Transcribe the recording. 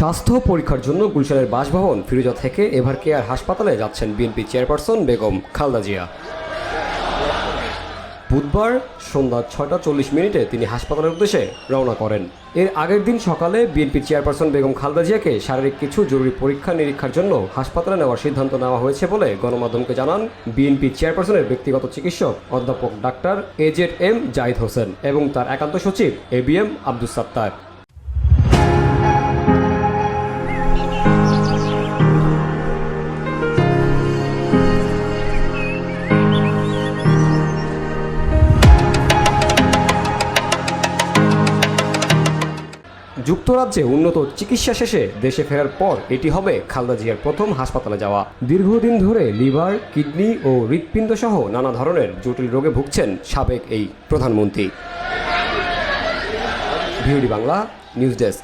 স্বাস্থ্য পরীক্ষার জন্য গুলশানের বাসভবন ফিরোজা থেকে এভার কেয়ার হাসপাতালে যাচ্ছেন বিএনপি চেয়ারপারসন বেগম খালেদা জিয়া। বুধবার সন্ধ্যা 6:40 তিনি হাসপাতালের উদ্দেশ্যে রওনা করেন। এর আগের দিন সকালে বিএনপি চেয়ারপারসন বেগম খালেদা জিয়াকে শারীরিক কিছু জরুরি পরীক্ষা নিরীক্ষার জন্য হাসপাতালে নেওয়ার সিদ্ধান্ত নেওয়া হয়েছে বলে গণমাধ্যমকে জানান বিএনপি চেয়ারপারসনের ব্যক্তিগত চিকিৎসক অধ্যাপক ডাক্তার AZM জাহিদ হোসেন এবং তার একান্ত সচিব ABM আব্দুস সাত্তার। যুক্তরাজ্যে উন্নত চিকিৎসা শেষে দেশে ফেরার পর এটি হবে খালেদা জিয়ার প্রথম হাসপাতালে যাওয়া। দীর্ঘদিন ধরে লিভার, কিডনি ও হৃৎপিণ্ড সহ নানা ধরনের জটিল রোগে ভুগছেন সাবেক এই প্রধানমন্ত্রী। VOD Bangla news desk.